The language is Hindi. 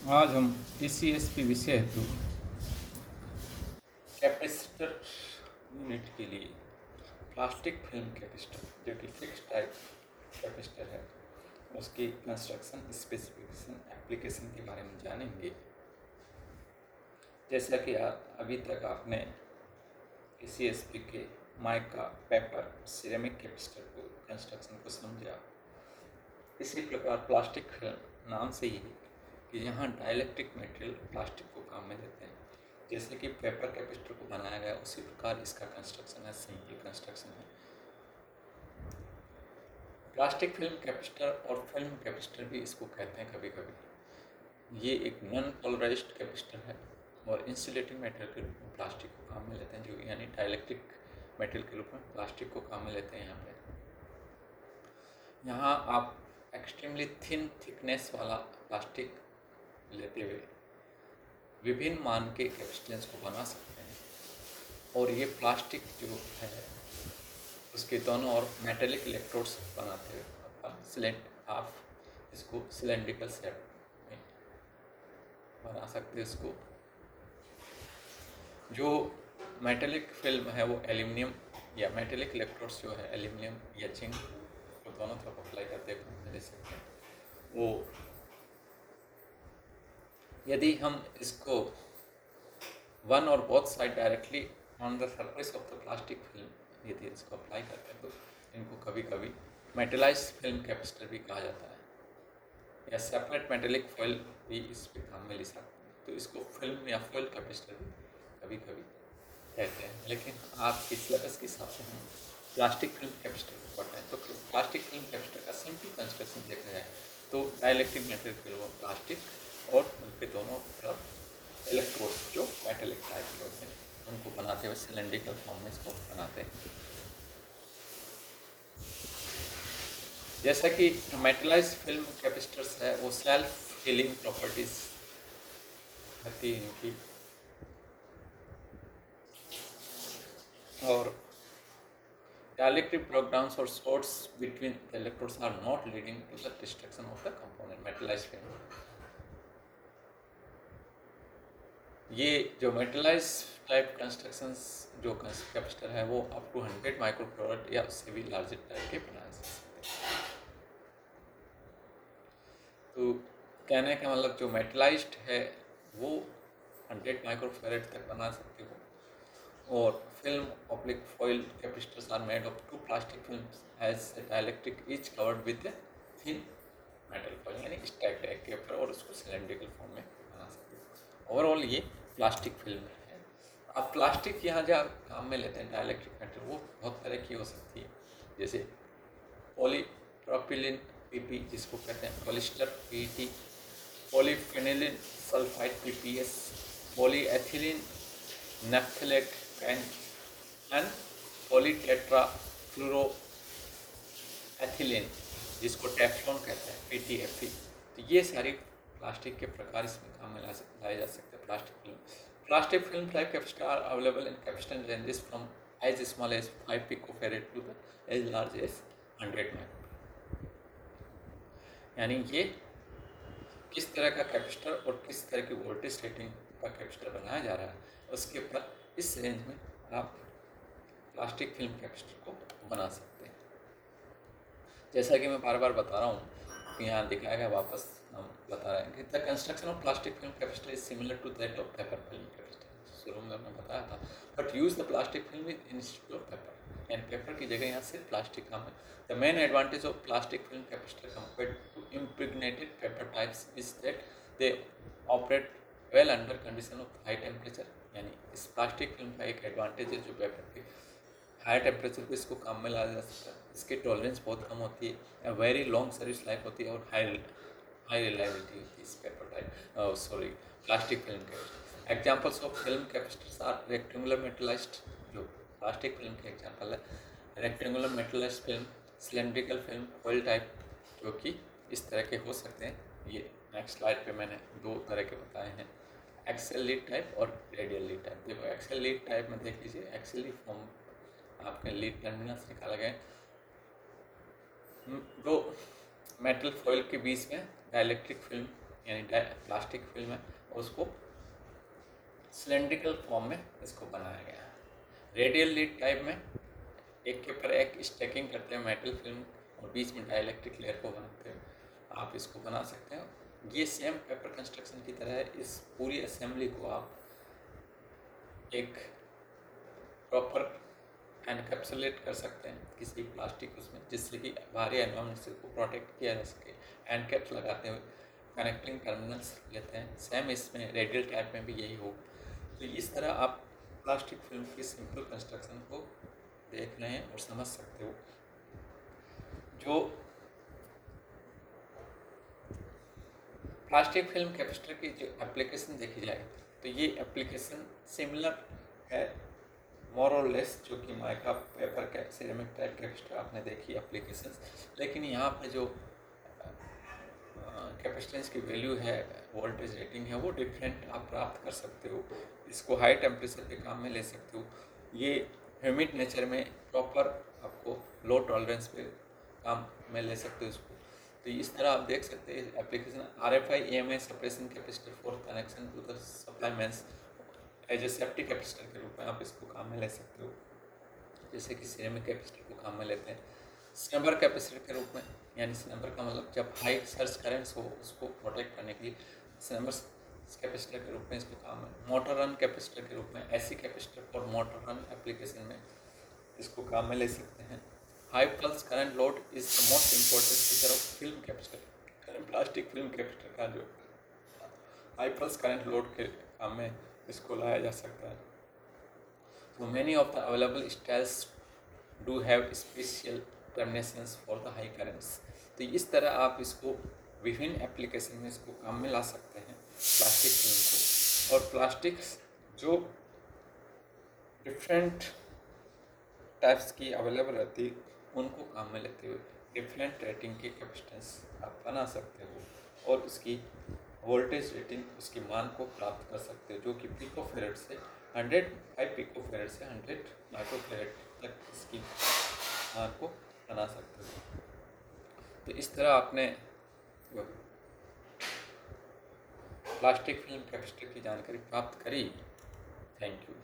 आज हम ECSP विषय हेतु कैपेसिटर यूनिट के लिए प्लास्टिक फिल्म कैपेसिटर जो कि फिक्स टाइप कैपेसिटर है उसकी कंस्ट्रक्शन, स्पेसिफिकेशन, एप्लीकेशन के बारे में जानेंगे। जैसा कि अभी तक आपने ECSP के माइका, पेपर, सिरेमिक कैपेसिटर को कंस्ट्रक्शन को समझा, इसी प्रकार प्लास्टिक फिल्म नाम से ही कि यहाँ डाइलेक्ट्रिक मटेरियल प्लास्टिक को काम में लेते हैं। जैसे कि पेपर कैपेसिटर को बनाया गया उसी प्रकार इसका कंस्ट्रक्शन है, सिंपल कंस्ट्रक्शन है। प्लास्टिक फिल्म कैपेसिटर और फिल्म कैपेसिटर भी इसको कहते हैं कभी कभी। ये एक नॉन पोलराइज्ड कैपेसिटर है और इंसुलेटिंग मटेरियल के रूप में प्लास्टिक को काम में लेते हैं, जो यानी डाइलेक्ट्रिक मटेरियल के रूप में प्लास्टिक को काम में लेते हैं। यहाँ आप एक्सट्रीमली थिन थिकनेस वाला प्लास्टिक लेते हुए विभिन्न मान के कैपेसिटेंस को बना सकते हैं। और ये प्लास्टिक जो है उसके दोनों ओर मेटेलिक इलेक्ट्रोड्स बनाते हुए आप इसको सिलेंड्रिकल शेप में बना सकते हैं। इसको जो मेटेलिक फिल्म है वो एल्यूमिनियम या मेटेलिक इलेक्ट्रोड्स जो है एल्यूमिनियम या जिंक को दोनों तरफ अप्लाई करते हैं दे सकते हैं। वो यदि हम इसको वन और both side directly on the surface of the plastic film यदि इसको अप्लाई करते हैं तो इनको कभी कभी मेटलाइज्ड फिल्म कैपेसिटर भी कहा जाता है, या सेपरेट मेटेलिक फॉइल भी इस पे काम में ले सकते हैं। तो इसको फिल्म या फॉइल कैपेसिटर भी कभी कभी कहते हैं। लेकिन आपके सिलेबस के हिसाब से हम प्लास्टिक फिल्म कैपेसिटर को पढ़ते हैं। तो प्लास्टिक फिल्म कैपेसिटर का सिंपल कंस्ट्रक्शन देखा जाए तो डाइलेक्ट्रिक मटेरियल फिल्म प्लास्टिक और उनके दोनों तरफ इलेक्ट्रोड्स जो मेटेलिक टाइप के होते हैं उनको बनाते हुए सिलेंड्रिकल फॉर्म में इसको बनाते हैं। जैसा कि मेटलाइज्ड फिल्म कैपेसिटर्स है वो सेल्फ हीलिंग प्रॉपर्टीज होती है इनकी, और dielectric breakdowns or shorts between the electrodes are not leading to the destruction of the component metallized film। ये जो मेटलाइज टाइप कंस्ट्रक्शंस जो कैपेसिटर है वो अप टू 100 माइक्रोफैराड या उससे भी लार्जर टाइप के बनाए जा सकते हैं। तो कहने का मतलब जो मेटलाइज्ड है वो 100 माइक्रोफैराड तक बना सकते हो। और film oblique foil capacitors are made of two plastic films as a dielectric each covered with a thin metal foil, यानी stacked एक के ऊपर, और उसको सिलेंड्रिकल फॉर्म में बना सकते हैं। ओवरऑल ये प्लास्टिक फिल्म है। अब प्लास्टिक यहाँ जहाँ काम में लेते हैं डाइलेक्ट्रिक मेटेरियल वो बहुत तरह की हो सकती है, जैसे पॉलीप्रोपिलीन पीपी जिसको कहते हैं polyester PET, polyphenylene sulphide PPS, polyethylene naphthalate and polytetrafluoroethylene जिसको टेफ्लॉन कहते हैं पीटीएफई। तो ये सारी प्लास्टिक के प्रकार इसमें काम में लाए जा सकते हैं। Plastic film type capacitor are available in capacitor ranges from as small as 5 picofarad to the as large as 100 micro. यानी ये किस तरह का कैपेसिटर और किस तरह की वोल्टेज रेटिंग का कैपेसिटर बनाया जा रहा है उसके ऊपर इस रेंज में आप प्लास्टिक फिल्म कैपेसिटर को बना सकते हैं। जैसा कि मैं बार बार बता रहा हूँ कि यहाँ दिखाया गया, वापस हम बता रहे हैं कि the construction of plastic film capacitor is similar to that of paper film capacitor. शुरू में मैं बताया था, but use the plastic film with instead of paper, and paper की जगह यहाँ सिर्फ प्लास्टिक काम है। The main advantage of plastic film capacitor compared to impregnated paper types is that they operate well under condition of high temperature. यानी इस प्लास्टिक फिल्म का एक एडवांटेज है जो पेपर के हाई टेम्परेचर पे इसको काम में लाया जा सकता है। इसकी टॉलरेंस बहुत कम होती है, वेरी लॉन्ग सर्विस लाइफ होती है और हाई रिलायबिलिटी होती है इस paper type sorry plastic film के। Examples of film capacitors are rectangular metallised, जो प्लास्टिक फिल्म के एग्जाम्पल है, rectangular metallised film, cylindrical film, oil type जो कि इस तरह के हो सकते हैं। ये नेक्स्ट स्लाइड पे मैंने दो तरह के बताए हैं, एक्सेल लीड टाइप और रेडियल लीड टाइप। देखो एक्सेल लीड टाइप में देख लीजिए, एक्सेल लीड फॉर्म आपके लीड टर्मिनल्स निकाला गया, दो मेटल फॉइल के बीच में डाइलेक्ट्रिक फिल्म यानी प्लास्टिक फिल्म है, उसको सिलेंड्रिकल फॉर्म में इसको बनाया गया है। रेडियल लीड टाइप में एक के ऊपर एक स्टैकिंग करते हैं मेटल फिल्म और बीच में डाइलेक्ट्रिक लेयर को बनाते हैं, आप इसको बना सकते हैं। ये सेम पेपर कंस्ट्रक्शन की तरह है। इस पूरी असेंबली को आप एक प्रॉपर एनकैप्सुलेट कर सकते हैं किसी प्लास्टिक उसमें, जिससे कि बाहरी एनवायरनमेंट से को प्रोटेक्ट किया जा सके। एनकैप्स लगाते हुए कनेक्टिंग टर्मिनल्स लेते हैं, सेम इसमें रेडियल टाइप में भी यही हो। तो इस तरह आप प्लास्टिक फिल्म की सिंपल कंस्ट्रक्शन को देख रहे हैं और समझ सकते हो। जो प्लास्टिक फिल्म कैपेसिटर की जो एप्लीकेशन देखी जाए तो ये एप्लीकेशन सिमिलर है मोर और लेस, जो कि माइका पेपर का सिरेमिक टाइप कैपेसिटर आपने देखी एप्लीकेशन, लेकिन यहाँ पे जो कैपेसिटेंस की वैल्यू है, वोल्टेज रेटिंग है, वो डिफरेंट आप प्राप्त कर सकते हो। इसको हाई टेम्परेचर के काम में ले सकते हो। ये ह्यूमिड नेचर में प्रॉपर आपको लो टॉलरेंस पे काम में ले सकते हो इसको। तो इस तरह आप देख सकते हैं application RFI EMI separation capacitor for connection to the supply mains as a safety capacitor के रूप में आप इसको काम में ले सकते हो, जैसे कि सिरेमिक कैपेसिटर को काम में लेते हैं। स्नबर कैपेसिटर के रूप में, यानी स्नबर का मतलब जब हाई सर्ज करेंट्स हो उसको प्रोटेक्ट करने के लिए स्नबर कैपेसिटर के रूप में इसको काम है। मोटर रन कैपेसिटर के रूप में ऐसी capacitor for motor run application में इसको काम में ले सकते हैं। High pulse current load is the most important feature of film capacitor. Plastic film capacitor का जो हाई पल्स करंट लोड के काम में इसको लाया जा सकता है। So many of the available styles do have special terminations for the high currents। तो इस तरह आप इसको विभिन्न एप्लीकेशन में इसको काम में ला सकते हैं प्लास्टिक फिल्म को। और प्लास्टिक जो डिफरेंट टाइप्स की अवेलेबल रहती उनको काम में लेते हुए डिफरेंट रेटिंग की कैपेसिटेंस आप बना सकते हो और उसकी वोल्टेज रेटिंग उसके मान को प्राप्त कर सकते हो, जो कि पिकोफेरेड से 105 पिकोफेरेड से 100 माइक्रोफेरेड तक इसकी मान को बना सकते हो। तो इस तरह आपने प्लास्टिक फिल्म कैपेसिटर की जानकारी प्राप्त करी। Thank you.